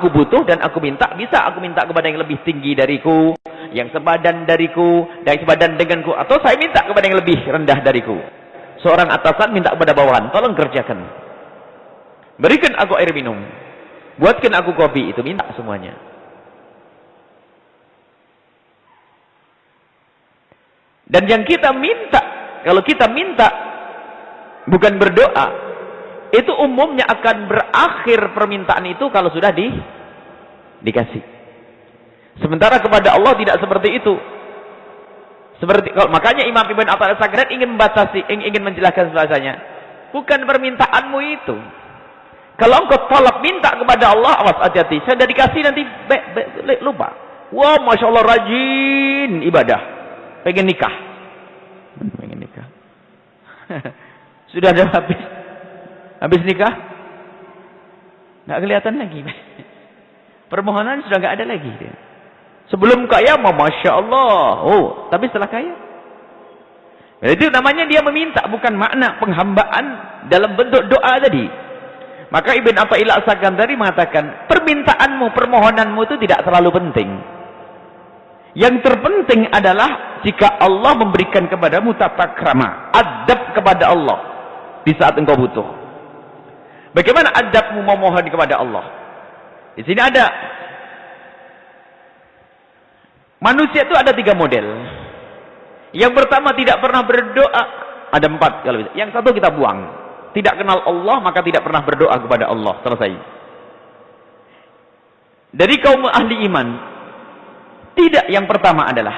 aku butuh dan aku minta, bisa aku minta kepada yang lebih tinggi dariku, yang sebadan dariku, dan sebadan denganku, atau saya minta kepada yang lebih rendah dariku. Seorang atasan minta kepada bawahan, tolong kerjakan. Berikan aku air minum. Buatkan aku kopi, itu minta semuanya. Dan yang kita minta, kalau kita minta bukan berdoa, itu umumnya akan berakhir permintaan itu kalau sudah dikasih. Sementara kepada Allah tidak seperti itu. Makanya Imam Ibn Athaillah As-Sakandari ingin menjelaskan bahasanya, bukan permintaanmu itu. Kalau engkau tolak minta kepada Allah, awas hati-hati, saya sudah dikasih nanti lupa. Wah, masya Allah rajin ibadah, pengen nikah. Sudah ada habis nikah, nggak kelihatan lagi. Permohonan sudah nggak ada lagi. Sebelum kaya, masya Allah. Oh, tapi setelah kaya, itu namanya dia meminta, bukan makna penghambaan dalam bentuk doa tadi. Maka Ibn Athaillah As-Sakandari mengatakan, permintaanmu, permohonanmu itu tidak terlalu penting. Yang terpenting adalah jika Allah memberikan kepadamu tata krama, adab kepada Allah di saat engkau butuh. Bagaimana adabmu memohon kepada Allah? Di sini ada manusia itu ada 3 model. Yang pertama tidak pernah berdoa, ada 4 kalau bisa. Yang satu kita buang, tidak kenal Allah maka tidak pernah berdoa kepada Allah, selesai. Dari kaum ahli iman, tidak, yang pertama adalah,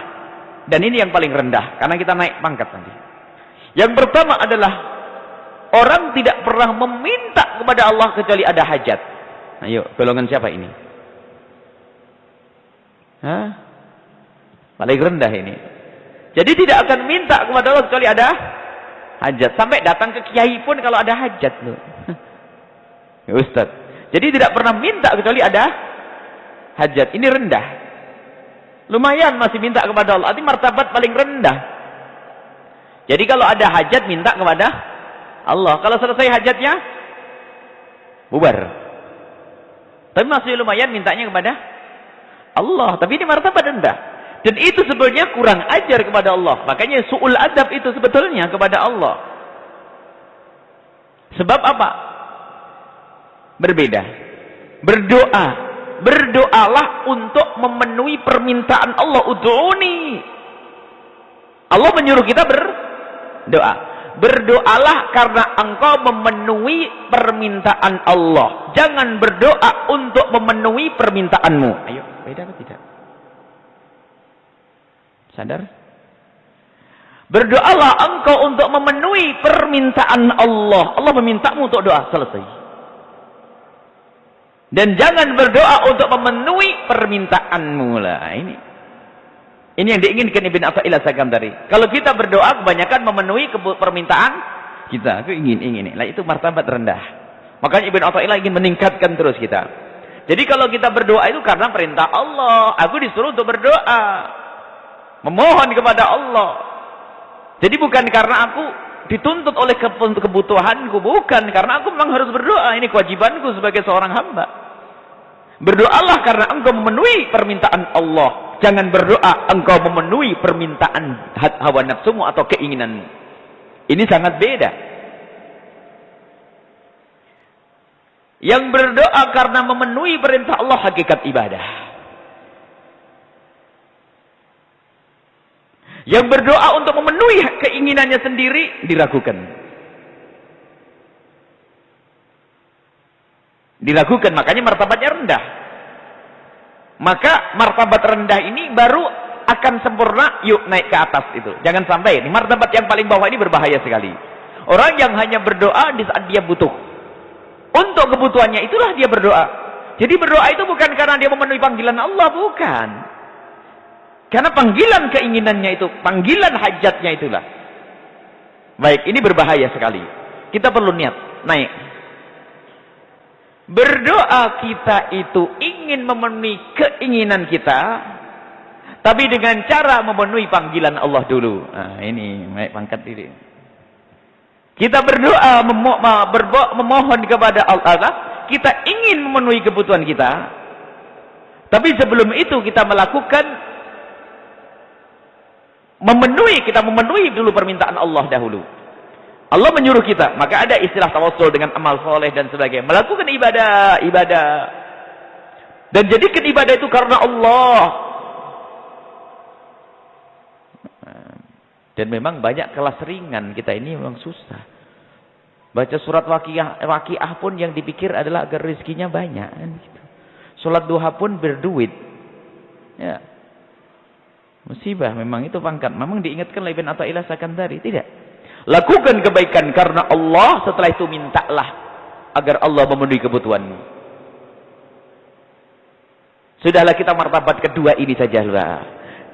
dan ini yang paling rendah karena kita naik pangkat nanti. Yang pertama adalah orang tidak pernah meminta kepada Allah kecuali ada hajat. Ayo, golongan siapa ini? Hah? Paling rendah ini. Jadi tidak akan minta kepada Allah kecuali ada hajat. Sampai datang ke kiai pun kalau ada hajat loh. Ya, Ustaz. Jadi tidak pernah minta kecuali ada hajat. Ini rendah. Lumayan masih minta kepada Allah. Ini martabat paling rendah. Jadi kalau ada hajat minta kepada Allah. Kalau selesai hajatnya, bubar. Tapi masih lumayan mintanya kepada Allah. Tapi ini martabat rendah. Dan itu sebenarnya kurang ajar kepada Allah. Makanya su'ul adab itu sebetulnya kepada Allah. Sebab apa? Berbeda. Berdoa. Berdoalah untuk memenuhi permintaan Allah. Ud'uni. Allah menyuruh kita berdoa. Berdoalah karena engkau memenuhi permintaan Allah. Jangan berdoa untuk memenuhi permintaanmu. Ayo, beda apa tidak? Sadar? Berdoalah engkau untuk memenuhi permintaan Allah. Allah memintamu untuk doa, selesai. Dan jangan berdoa untuk memenuhi permintaanmu lah. Ini yang diinginkan Ibn Athaillah As-Sakandari. Kalau kita berdoa kebanyakan memenuhi permintaan kita. Aku ingin. Lah itu martabat rendah. Makanya Ibn Athaillah ingin meningkatkan terus kita. Jadi kalau kita berdoa itu karena perintah Allah. Aku disuruh untuk berdoa. Memohon kepada Allah. Jadi bukan karena aku dituntut oleh kebutuhanku. Bukan. Karena aku memang harus berdoa. Ini kewajibanku sebagai seorang hamba. Berdoalah karena engkau memenuhi permintaan Allah. Jangan berdoa engkau memenuhi permintaan hawa nafsumu atau keinginanmu. Ini sangat beda. Yang berdoa karena memenuhi perintah Allah hakikat ibadah. Yang berdoa untuk memenuhi keinginannya sendiri diragukan. Diragukan, makanya martabatnya rendah. Maka martabat rendah ini baru akan sempurna, yuk naik ke atas itu. Jangan sampai, ini martabat yang paling bawah ini berbahaya sekali. Orang yang hanya berdoa di saat dia butuh. Untuk kebutuhannya itulah dia berdoa. Jadi berdoa itu bukan karena dia memenuhi panggilan Allah, bukan. Karena panggilan keinginannya itu, panggilan hajatnya itulah. Baik, ini berbahaya sekali. Kita perlu niat, naik. Berdoa kita itu ingin memenuhi keinginan kita, tapi dengan cara memenuhi panggilan Allah dulu. Nah, ini naik pangkat diri. Kita berdoa memohon kepada Allah, kita ingin memenuhi kebutuhan kita, Tapi sebelum itu kita melakukan kita memenuhi dulu permintaan Allah dahulu. Allah menyuruh kita, maka ada istilah tawassul dengan amal soleh dan sebagainya. Melakukan ibadah. Dan jadikan ibadah itu karena Allah. Dan memang banyak kelas ringan kita ini memang susah. Baca surat Waqiah pun yang dipikir adalah agar rezekinya banyak. Sholat duha pun berduit. Ya. Musibah memang itu pangkat. Memang diingatkan oleh Ibn Athaillah Sakandari. Tidak. Lakukan kebaikan karena Allah. Setelah itu mintalah agar Allah memenuhi kebutuhanmu. Sudahlah kita martabat kedua ini sajalah.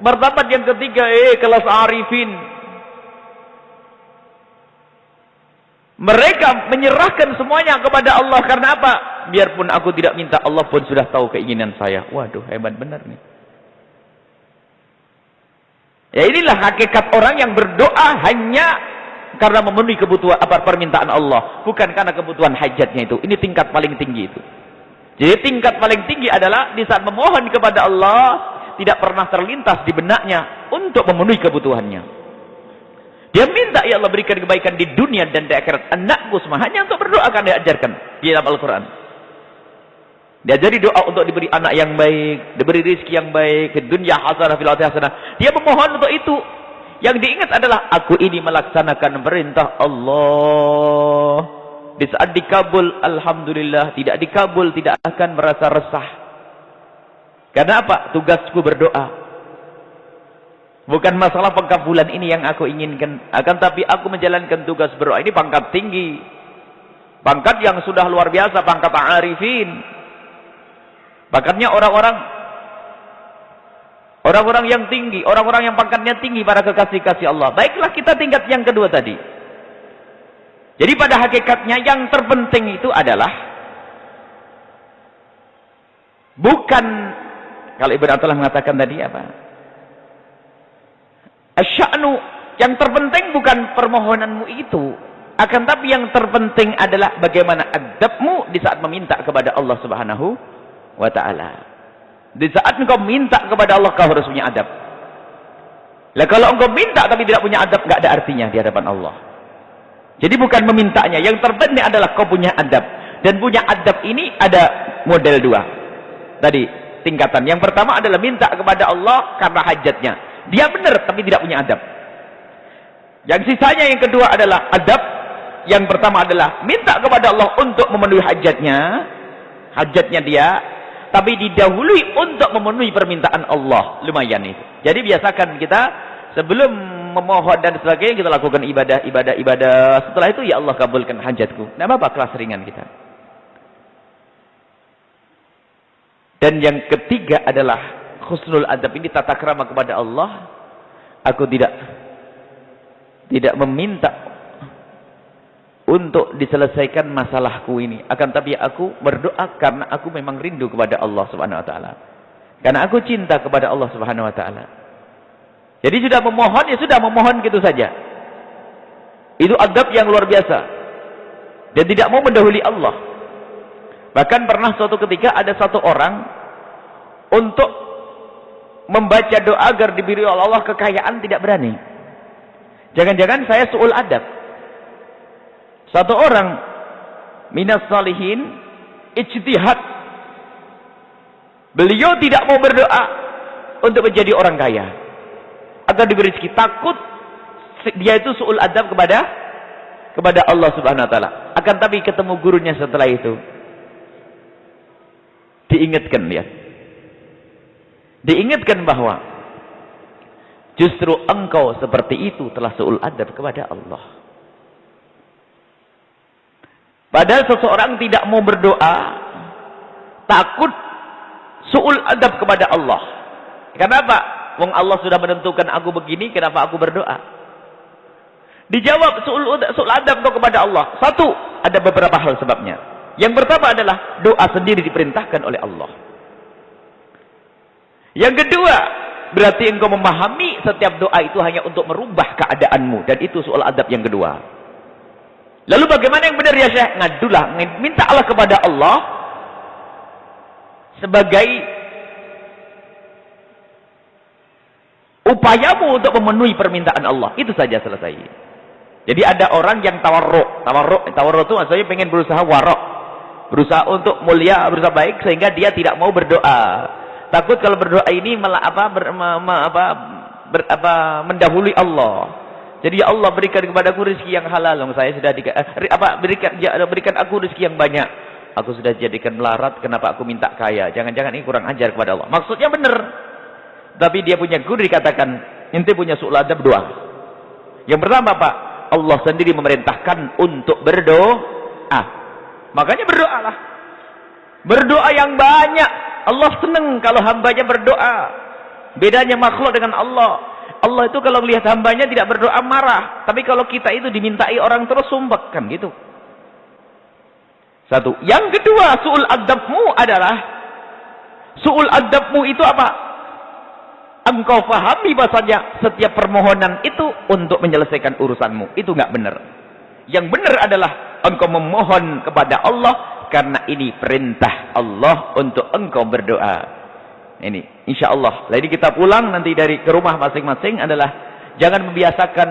Martabat yang ketiga, kelas arifin. Mereka menyerahkan semuanya kepada Allah. Karena apa? Biarpun aku tidak minta, Allah pun sudah tahu keinginan saya. Waduh, hebat benar nih. Ya inilah hakikat orang yang berdoa hanya karena memenuhi kebutuhan permintaan Allah, bukan karena kebutuhan hajatnya itu. Ini tingkat paling tinggi itu. Jadi tingkat paling tinggi adalah di saat memohon kepada Allah tidak pernah terlintas di benaknya untuk memenuhi kebutuhannya. Dia minta, ya Allah berikan kebaikan di dunia dan di akhirat. Anakku semua hanya untuk berdoa akan diajarkan di dalam Al-Quran. Dia jadi doa untuk diberi anak yang baik, diberi rezeki yang baik, di dunia hasanah fil akhirati hasanah. Dia memohon untuk itu. Yang diingat adalah aku ini melaksanakan perintah Allah. Di saat dikabul, alhamdulillah. Tidak dikabul, tidak akan merasa resah. Karena apa? Tugasku berdoa. Bukan masalah pengkabulan ini yang aku inginkan, akan tapi aku menjalankan tugas berdoa. Ini pangkat tinggi. Pangkat yang sudah luar biasa, pangkat arifin. Pangkatnya orang-orang yang tinggi, orang-orang yang pangkatnya tinggi, para kekasih-kasih Allah. Baiklah kita tingkat yang kedua tadi. Jadi pada hakikatnya yang terpenting itu adalah bukan, kalau Ibn Athaillah mengatakan tadi apa? Asya'nu, yang terpenting bukan permohonanmu itu, akan tapi yang terpenting adalah bagaimana adabmu di saat meminta kepada Allah Subhanahu wa ta'ala. Di saat engkau minta kepada Allah, kau harus punya adab. Lah kalau engkau minta tapi tidak punya adab, enggak ada artinya di hadapan Allah. Jadi bukan memintanya, yang terpenting adalah kau punya adab. Dan punya adab ini ada model dua. Tadi tingkatan. Yang pertama adalah minta kepada Allah karena hajatnya. Dia benar tapi tidak punya adab. Yang sisanya yang kedua adalah adab. Yang pertama adalah minta kepada Allah untuk memenuhi hajatnya dia, tapi didahului untuk memenuhi permintaan Allah. Lumayan itu. Jadi biasakan kita sebelum memohon dan sebagainya, kita lakukan ibadah. Setelah itu, ya Allah kabulkan hajatku. Nah, apa kelas ringan kita. Dan yang ketiga adalah husnul adab. Ini tata krama kepada Allah. Aku tidak meminta untuk diselesaikan masalahku ini, akan tapi aku berdoa karena aku memang rindu kepada Allah Subhanahu wa taala. Karena aku cinta kepada Allah Subhanahu wa taala. Jadi sudah memohon, ya sudah memohon gitu saja. Itu adab yang luar biasa. Dan tidak mau mendahului Allah. Bahkan pernah suatu ketika ada satu orang untuk membaca doa agar diberi oleh Allah kekayaan tidak berani. Jangan-jangan saya su'ul adab. Satu orang minas salihin ijtihad. Beliau tidak mau berdoa untuk menjadi orang kaya agar diberi rezeki. Takut dia itu su'ul adab kepada Allah Subhanahu wa taala. Akan tapi ketemu gurunya setelah itu. Diingatkan dia. Diingatkan bahwa justru engkau seperti itu telah su'ul adab kepada Allah. Padahal seseorang tidak mau berdoa, takut su'ul adab kepada Allah. Kenapa? Wong Allah sudah menentukan aku begini, kenapa aku berdoa? Dijawab su'ul adab kepada Allah. Satu, ada beberapa hal sebabnya. Yang pertama adalah doa sendiri diperintahkan oleh Allah. Yang kedua, berarti engkau memahami setiap doa itu hanya untuk merubah keadaanmu, dan itu su'ul adab yang kedua. Lalu bagaimana yang benar ya Syekh? Ngadulah, minta Allah kepada Allah sebagai upayamu untuk memenuhi permintaan Allah. Itu saja, selesai. Jadi ada orang yang tawarruk. Tawarruk itu maksudnya pengen berusaha warok. Berusaha untuk mulia, berusaha baik, sehingga dia tidak mau berdoa. Takut kalau berdoa ini mendahului Allah. Jadi ya Allah, berikan kepadaku rezeki yang halal. Saya sudah berikan aku rezeki yang banyak. Aku sudah jadikan melarat, kenapa aku minta kaya? Jangan-jangan ini kurang ajar kepada Allah. Maksudnya benar. Tapi dia punya guru dikatakan, ente punya su'ul adab doa. Yang pertama Pak, Allah sendiri memerintahkan untuk berdoa. Makanya berdoalah. Berdoa yang banyak. Allah senang kalau hambanya berdoa. Bedanya makhluk dengan Allah. Allah itu kalau lihat hambanya tidak berdoa marah. Tapi kalau kita itu dimintai orang terus sumpah. Kan gitu. Satu. Yang kedua, su'ul adabmu adalah, su'ul adabmu itu apa? Engkau fahami bahasanya setiap permohonan itu untuk menyelesaikan urusanmu. Itu enggak benar. Yang benar adalah engkau memohon kepada Allah karena ini perintah Allah untuk engkau berdoa. Ini insyaallah. Jadi kita pulang nanti ke rumah masing-masing adalah jangan membiasakan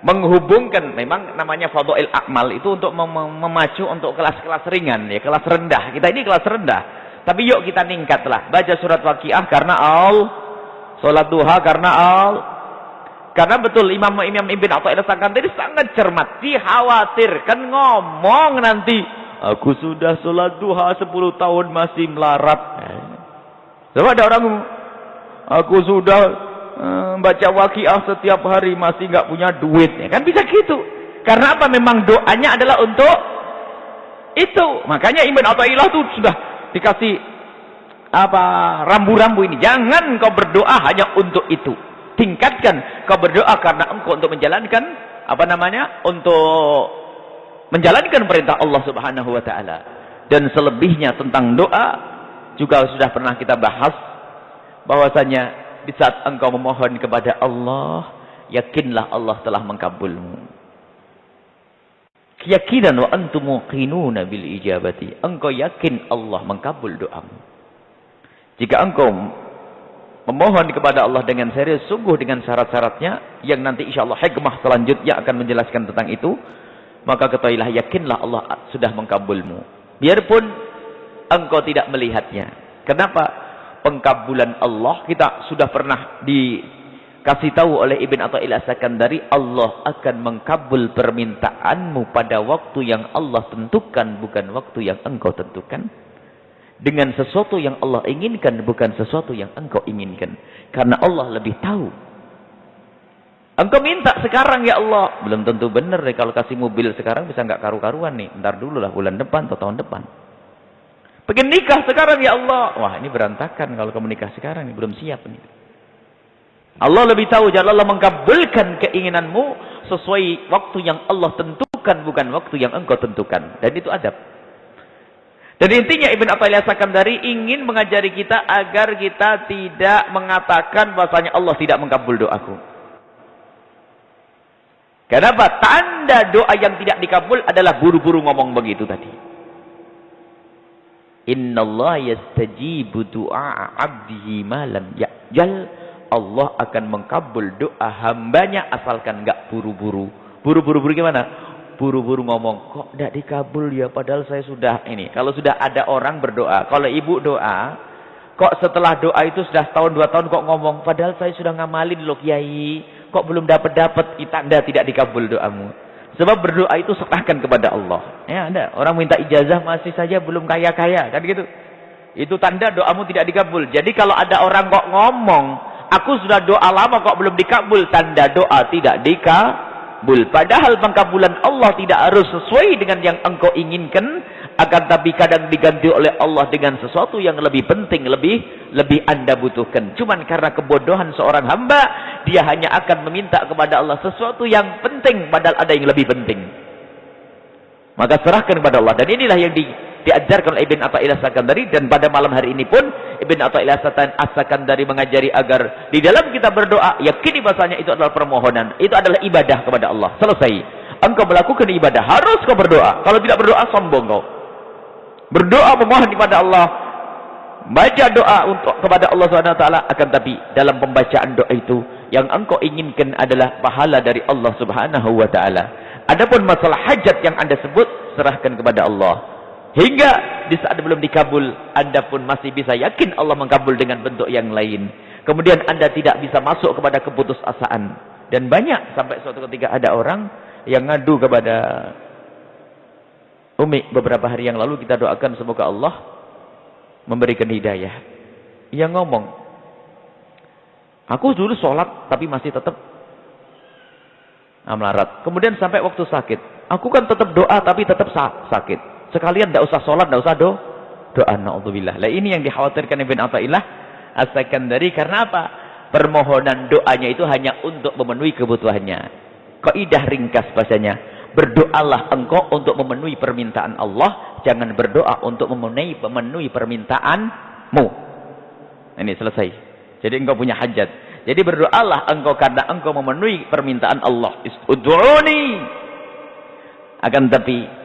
menghubungkan, memang namanya fadhail a'mal itu untuk memacu untuk kelas-kelas ringan ya, kelas rendah. Kita ini kelas rendah. Tapi yuk kita ningkatlah. Baca surat Waqiah karena salat duha karena betul Imam Ibn Athaillah Sakandari sangat cermat. Dikhawatirkan ngomong nanti, aku sudah salat duha 10 tahun masih melarat. Coba ada orang, aku sudah baca Waqiah setiap hari masih nggak punya duit. Ya kan bisa gitu. Karena apa? Memang doanya adalah untuk itu. Makanya Ibn Athaillah tuh sudah dikasih rambu-rambu ini. Jangan kau berdoa hanya untuk itu. Tingkatkan kau berdoa karena engkau untuk menjalankan untuk menjalankan perintah Allah Subhanahu wa taala. Dan selebihnya tentang doa juga sudah pernah kita bahas bahwasanya di saat engkau memohon kepada Allah, yakinlah Allah telah mengkabulmu. Keyakinan wa antum muqinuna bil ijabati. Engkau yakin Allah mengkabul doamu. Jika engkau memohon kepada Allah dengan serius, sungguh dengan syarat-syaratnya yang nanti insyaallah hikmah selanjutnya akan menjelaskan tentang itu, maka ketahuilah yakinlah Allah sudah mengkabulmu. Biarpun engkau tidak melihatnya. Kenapa? Pengkabulan Allah kita sudah pernah dikasih tahu oleh Ibn Athaillah Sakandari, Allah akan mengkabul permintaanmu pada waktu yang Allah tentukan, bukan waktu yang engkau tentukan. Dengan sesuatu yang Allah inginkan, bukan sesuatu yang engkau inginkan. Karena Allah lebih tahu. Engkau minta sekarang ya Allah, belum tentu benar deh. Kalau kasih mobil sekarang bisa nggak karu-karuan nih. Ntar dulu lah, bulan depan atau tahun depan. Pengen nikah sekarang ya Allah. Wah, ini berantakan kalau kamu nikah sekarang, ini belum siap nih. Allah lebih tahu. Jadi Allah mengkabulkan keinginanmu sesuai waktu yang Allah tentukan, bukan waktu yang engkau tentukan. Dan itu adab. Dan intinya Ibn Athaillah Sakandari ingin mengajari kita agar kita tidak mengatakan bahasanya Allah tidak mengkabul doaku. Kenapa? Tanda doa yang tidak dikabul adalah buru-buru ngomong begitu tadi. Innallaha yastajibu du'a 'abdihi ma lam ya'jal. Allah akan mengkabul doa hambanya asalkan enggak buru-buru. Buru-buru gimana? Buru-buru ngomong, kok enggak dikabul ya padahal saya sudah ini. Kalau sudah ada orang berdoa, kalau ibu doa, kok setelah doa itu sudah tahun 2 tahun kok ngomong, padahal saya sudah ngamalin loh Kiai, kok belum dapat tanda tidak dikabul doamu. Sebab berdoa itu serahkan kepada Allah. Ya, ada orang minta ijazah masih saja belum kaya-kaya, kan gitu. Itu tanda doamu tidak dikabul. Jadi kalau ada orang kok ngomong, aku sudah doa lama kok belum dikabul, tanda doa tidak dikabul. Padahal pengkabulan Allah tidak harus sesuai dengan yang engkau inginkan, akan tapi kadang diganti oleh Allah dengan sesuatu yang lebih penting, lebih Anda butuhkan. Cuman karena kebodohan seorang hamba, dia hanya akan meminta kepada Allah sesuatu yang penting, padahal ada yang lebih penting. Maka serahkan kepada Allah. Dan inilah yang diajarkan oleh Ibn Athaillah Sakandari. Dan pada malam hari ini pun Ibn Athaillah Sakandari mengajari agar di dalam kita berdoa, yakini bahasanya itu adalah permohonan, itu adalah ibadah kepada Allah. Selesai. Engkau melakukan ibadah, harus kau berdoa. Kalau tidak berdoa, sombong kau. Berdoa memohon kepada Allah baca doa untuk kepada Allah Subhanahu wa taala, akan tapi dalam pembacaan doa itu yang engkau inginkan adalah pahala dari Allah Subhanahu wa taala. Adapun masalah hajat yang Anda sebut, serahkan kepada Allah. Hingga di saat belum dikabul, Anda pun masih bisa yakin Allah mengkabul dengan bentuk yang lain. Kemudian Anda tidak bisa masuk kepada keputusasaan. Dan banyak sampai suatu ketika ada orang yang ngadu kepada Umi beberapa hari yang lalu, kita doakan semoga Allah memberikan hidayah. Ia ngomong, aku dulu sholat tapi masih tetap melarat. Kemudian sampai waktu sakit, aku kan tetap doa tapi tetap sakit. Sekalian tidak usah sholat, tidak usah doa. Na'udzubillah. Lah ini yang dikhawatirkan Ibn Athaillah As-Sakandari. Karena apa? Permohonan doanya itu hanya untuk memenuhi kebutuhannya. Kaidah ringkas bahasanya, berdoalah engkau untuk memenuhi permintaan Allah, jangan berdoa untuk memenuhi permintaanmu. Ini selesai. Jadi engkau punya hajat. Jadi berdoalah engkau karena engkau memenuhi permintaan Allah. Ud'uni. Akan tapi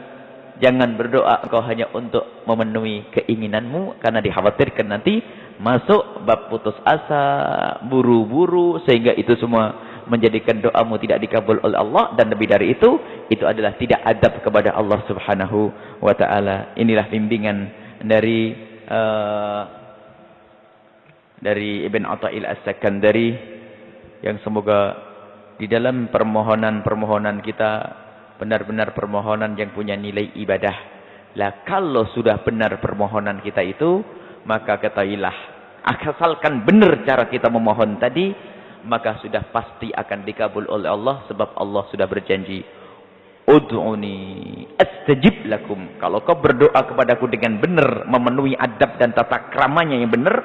jangan berdoa engkau hanya untuk memenuhi keinginanmu, karena dikhawatirkan nanti masuk bab putus asa, buru-buru, sehingga itu semua menjadikan doamu tidak dikabul oleh Allah. Dan lebih dari itu adalah tidak adab kepada Allah Subhanahu wa taala. Inilah bimbingan dari Ibn Athaillah As-Sakandari, yang semoga di dalam permohonan kita benar-benar permohonan yang punya nilai ibadah. Lah kalau sudah benar permohonan kita itu, maka ketahuilah, asalkan benar cara kita memohon tadi, maka sudah pasti akan dikabul oleh Allah. Sebab Allah sudah berjanji, ud'uni astajib lakum. Kalau kau berdoa kepadaku dengan benar, memenuhi adab dan tata kramanya yang benar,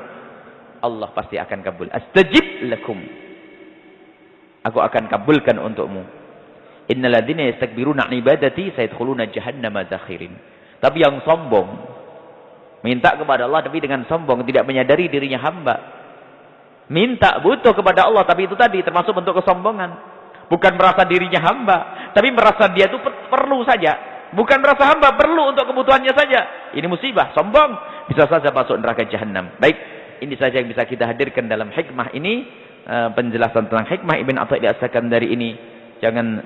Allah pasti akan kabul. Astajib lakum, aku akan kabulkan untukmu. Innal ladzina yastakbiruna 'an ibadati sayadkhuluna jahannama dakhirin. Tapi yang sombong, minta kepada Allah tapi dengan sombong, tidak menyadari dirinya hamba. Minta butuh kepada Allah, tapi itu tadi termasuk bentuk kesombongan. Bukan merasa dirinya hamba, tapi merasa dia itu perlu saja. Bukan merasa hamba, perlu untuk kebutuhannya saja. Ini musibah, sombong, bisa saja masuk neraka jahanam. Baik, ini saja yang bisa kita hadirkan dalam hikmah ini, penjelasan tentang hikmah Ibn Athaillah As-Sakandari ini.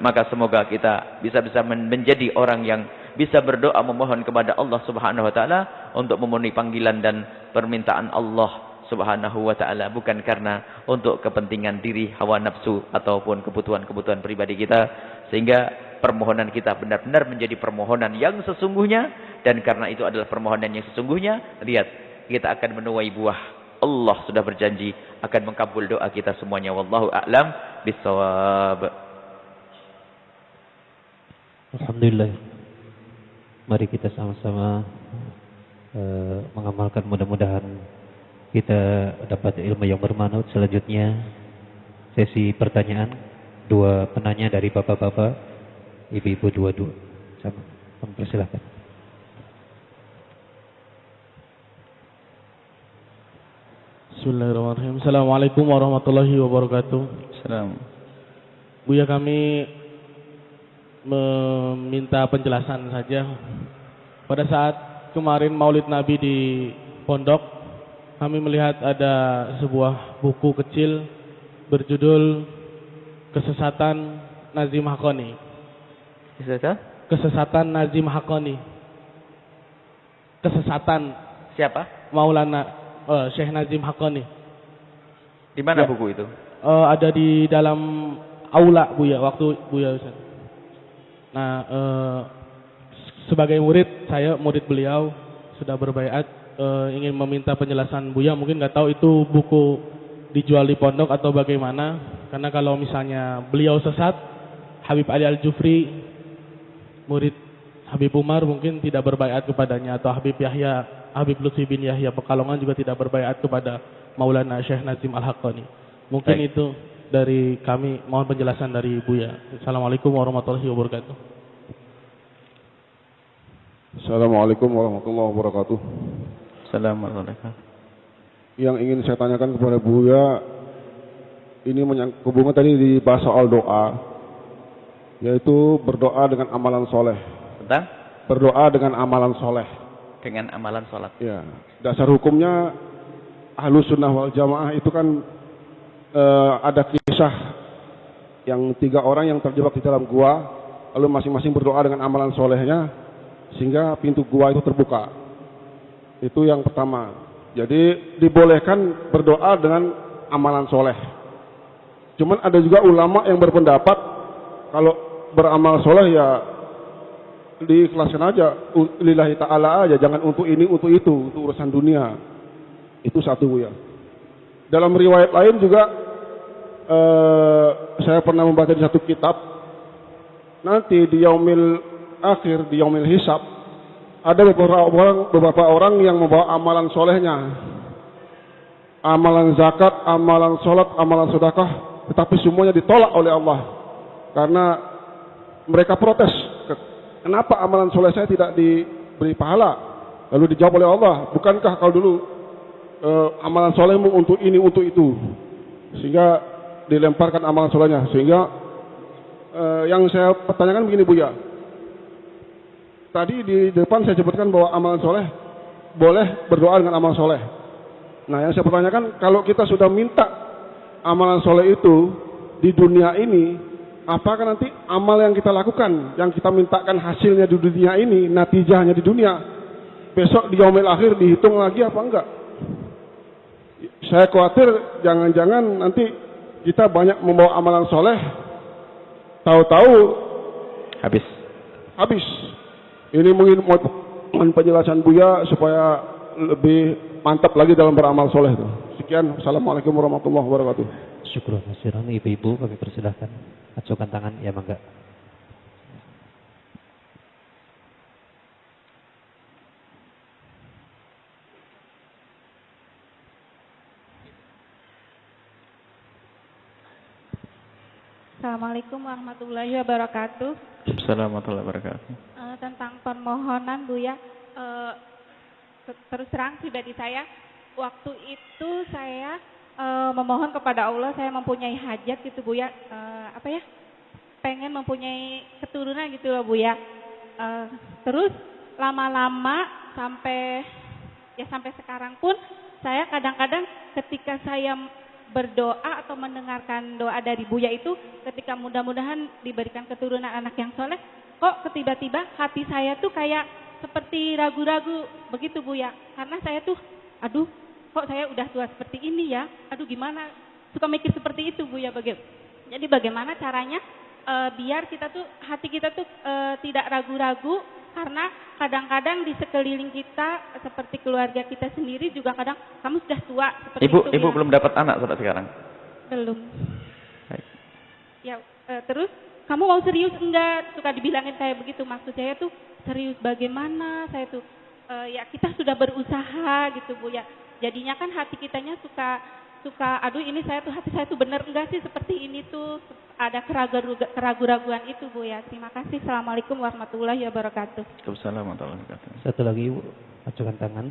Maka semoga kita bisa menjadi orang yang bisa berdoa memohon kepada Allah Subhanahu wa taala untuk memenuhi panggilan dan permintaan Allah Subhanahu wa taala, bukan karena untuk kepentingan diri, hawa nafsu ataupun kebutuhan-kebutuhan pribadi kita, sehingga permohonan kita benar-benar menjadi permohonan yang sesungguhnya. Dan karena itu adalah permohonan yang sesungguhnya, lihat, kita akan menuai buah. Allah sudah berjanji akan mengkabul doa kita semuanya. Wallahu a'lam bissawab. Alhamdulillah. Mari kita sama-sama mengamalkan, mudah-mudahan kita dapat ilmu yang bermanfaat. Selanjutnya sesi pertanyaan, 2 penanya dari bapak-bapak, ibu-ibu dua-dua. Sama, persilahkan. Bismillahirrahmanirrahim. Assalamualaikum warahmatullahi wabarakatuh. Salam. Buya, kami meminta penjelasan saja. Pada saat kemarin Maulid Nabi di pondok, kami melihat ada sebuah buku kecil berjudul Kesesatan Nazim Haqqani. Kesesatan Nazim Haqqani. Kesesatan Siapa? Maulana Syekh Nazim Haqqani. Di mana ya, buku itu? Ada di dalam aula Buya, waktu Buya. Nah, sebagai murid, saya murid beliau, sudah berbaiat, ingin meminta penjelasan Buya. Mungkin nggak tahu itu buku dijual di pondok atau bagaimana. Karena kalau misalnya beliau sesat, Habib Ali Al-Jufri, murid Habib Umar, mungkin tidak berbaiat kepadanya. Atau Habib Lutfi bin Yahya Pekalongan juga tidak berbaiat kepada Maulana Syekh Nazim Al-Haqqani. Mungkin baik, itu dari kami, mohon penjelasan dari Buya. Assalamualaikum warahmatullahi wabarakatuh. Assalamualaikum warahmatullahi wabarakatuh. Assalamualaikum. Yang ingin saya tanyakan kepada Buya, ini hubungan tadi dibahas soal doa, yaitu berdoa dengan amalan soleh. Tentang? Berdoa dengan amalan soleh. dengan amalan sholat. Ya, dasar hukumnya Ahlus Sunnah wal Jamaah itu kan ada kisah yang 3 orang yang terjebak di dalam gua, lalu masing-masing berdoa dengan amalan solehnya sehingga pintu gua itu terbuka. Itu yang pertama. Jadi dibolehkan berdoa dengan amalan soleh. Cuman ada juga ulama yang berpendapat kalau beramal soleh ya diikhlaskan aja, lillahi ta'ala aja, jangan untuk ini, untuk itu urusan dunia. Itu satu ya. Dalam riwayat lain juga saya pernah membaca di satu kitab, nanti di yaumil akhir, di yaumil hisab, ada beberapa orang yang membawa amalan solehnya, amalan zakat, amalan sholat, amalan sedekah, tetapi semuanya ditolak oleh Allah karena mereka protes. Kenapa amalan soleh saya tidak diberi pahala? Lalu dijawab oleh Allah, bukankah kau dulu amalan solehmu untuk ini, untuk itu? Sehingga dilemparkan amalan solehnya. Sehingga yang saya pertanyakan begini Buya. Tadi di depan saya sebutkan bahwa amalan soleh boleh berdoa dengan amalan soleh. Nah yang saya pertanyakan, kalau kita sudah minta amalan soleh itu di dunia ini, apakah nanti amal yang kita lakukan, yang kita mintakan hasilnya di dunia ini, natijahnya di dunia, besok di yaumil akhir dihitung lagi apa enggak? Saya khawatir jangan-jangan nanti kita banyak membawa amalan soleh, tahu-tahu habis. Ini mungkin mohon penjelasan Buya supaya lebih mantap lagi dalam beramal soleh itu. Sekian, assalamualaikum warahmatullahi wabarakatuh. Syukur kasiran ibu-ibu, kami persilahkan acukan tangan, ya mangga. Assalamualaikum warahmatullahi wabarakatuh. Assalamualaikum warahmatullahi wabarakatuh. Tentang permohonan Buya, terus terang pribadi saya, waktu itu saya memohon kepada Allah, saya mempunyai hajat gitu Buya, pengen mempunyai keturunan gitu loh Buya. Terus lama-lama sampai sekarang pun saya kadang-kadang ketika saya berdoa atau mendengarkan doa dari Buya itu, ketika mudah-mudahan diberikan keturunan anak yang soleh, kok tiba-tiba hati saya tuh kayak seperti ragu-ragu begitu Buya, karena saya tuh aduh kok saya udah tua seperti ini ya, aduh gimana, suka mikir seperti itu Buya. Jadi bagaimana caranya biar kita tuh, hati kita tuh tidak ragu-ragu, karena kadang-kadang di sekeliling kita seperti keluarga kita sendiri juga kadang, kamu sudah tua seperti itu. Ibu belum dapat anak sampai sekarang? Belum. Baik. Ya, terus kamu mau serius enggak? Suka dibilangin kayak begitu. Maksud saya tuh serius bagaimana? Saya tuh ya kita sudah berusaha gitu Bu ya. Jadinya kan hati kitanya suka aduh ini hati saya tuh bener enggak sih seperti ini tuh, ada keraguan-raguan itu Bu ya. Terima kasih. Assalamualaikum warahmatullahi wabarakatuh. Waalaikumsalam warahmatullahi wabarakatuh. Satu lagi Ibu, acukan tangan.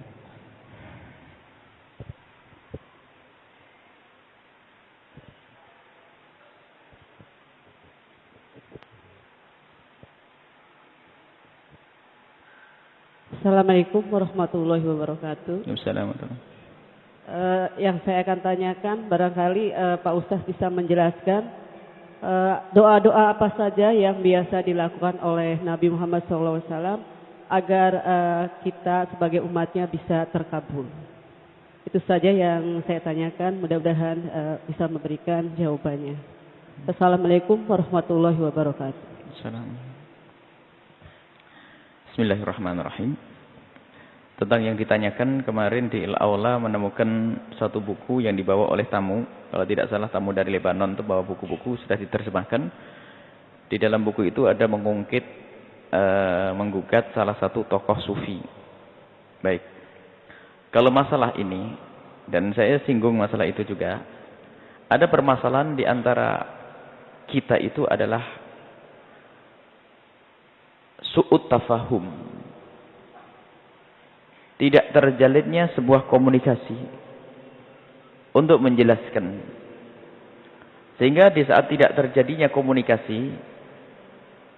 Assalamualaikum warahmatullahi wabarakatuh. Waalaikumsalam. Yang saya akan tanyakan, barangkali Pak Ustaz bisa menjelaskan doa-doa apa saja yang biasa dilakukan oleh Nabi Muhammad SAW agar kita sebagai umatnya bisa terkabul. Itu saja yang saya tanyakan, mudah-mudahan bisa memberikan jawabannya. Assalamualaikum warahmatullahi wabarakatuh. Bismillahirrahmanirrahim. Tentang yang ditanyakan kemarin di Al-Aula, menemukan satu buku yang dibawa oleh tamu, kalau tidak salah tamu dari Lebanon itu bawa buku-buku sudah diterjemahkan. Di dalam buku itu ada menggugat salah satu tokoh sufi. Baik. Kalau masalah ini, dan saya singgung masalah itu juga, ada permasalahan di antara kita itu adalah su'ut tafahum. Tidak terjalinnya sebuah komunikasi untuk menjelaskan. Sehingga di saat tidak terjadinya komunikasi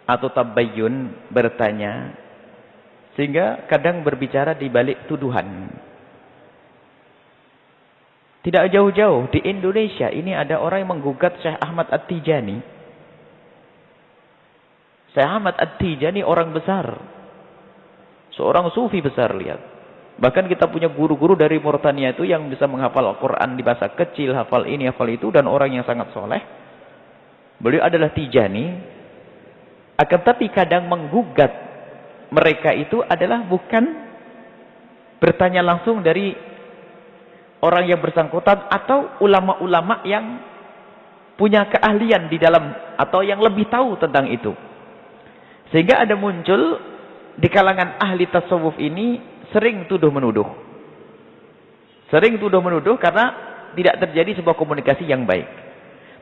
atau tabayyun, bertanya, Sehingga kadang berbicara di balik tuduhan. Tidak jauh-jauh di Indonesia ini ada orang yang menggugat Syekh Ahmad At-Tijani. Syekh Ahmad At-Tijani orang besar. Seorang sufi besar, lihat. Bahkan kita punya guru-guru dari Mauritania itu yang bisa menghafal Al-Quran di bahasa kecil, hafal ini, hafal itu, dan orang yang sangat soleh. Beliau adalah Tijani. Akan tapi kadang menggugat mereka itu adalah bukan bertanya langsung dari orang yang bersangkutan atau ulama-ulama yang punya keahlian di dalam atau yang lebih tahu tentang itu. Sehingga ada muncul di kalangan ahli tasawuf ini sering tuduh menuduh. Sering tuduh menuduh karena tidak terjadi sebuah komunikasi yang baik.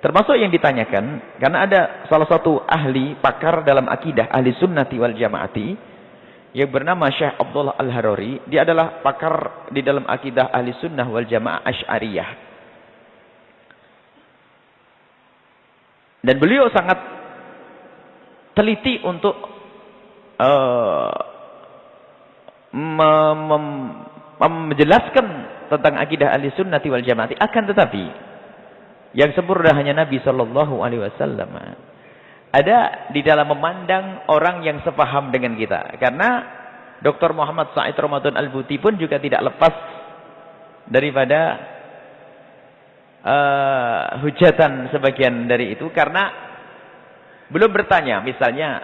Termasuk yang ditanyakan, karena ada salah satu ahli pakar dalam akidah, ahli sunnati wal jamaati, yang bernama Syekh Abdullah Al-Harari. Dia adalah pakar di dalam akidah ahli sunnah wal jamaah Asy'ariyah. Dan beliau sangat teliti untuk menjelaskan tentang akidah ahli sunnati wal jamaah. Akan tetapi yang sempurna hanya Nabi Shallallahu Alaihi Wasallam. Ada di dalam memandang orang yang sepaham dengan kita. Karena Dr. Muhammad Said Ramadan Al-Buti pun juga tidak lepas daripada hujatan sebagian dari itu. Karena belum bertanya, misalnya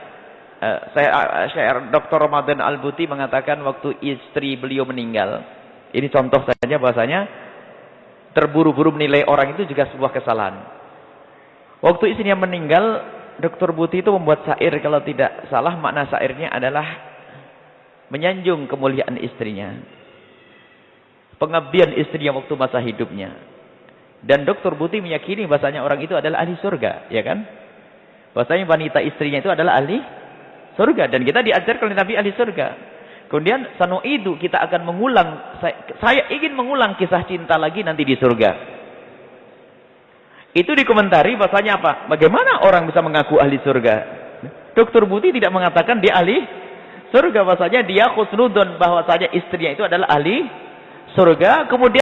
Dr. Ramadan Al-Buti mengatakan waktu istri beliau meninggal. Ini contoh saja bahasanya, terburu-buru menilai orang itu juga sebuah kesalahan. Waktu istrinya meninggal, Dr. Buti itu membuat syair, kalau tidak salah makna syairnya adalah menyanjung kemuliaan istrinya. Pengabdian istrinya waktu masa hidupnya. Dan Dr. Buti meyakini bahasanya orang itu adalah ahli surga, ya kan? Bahasanya wanita istrinya itu adalah ahli surga. Dan kita diajarkan oleh Nabi ahli surga. Kemudian sanu'idu, kita akan mengulang, saya ingin mengulang kisah cinta lagi nanti di surga. Itu dikomentari bahasanya apa? Bagaimana orang bisa mengaku ahli surga? Dr. Buti tidak mengatakan dia ahli surga, bahasanya dia khusnudun, bahwasanya istrinya itu adalah ahli surga. Kemudian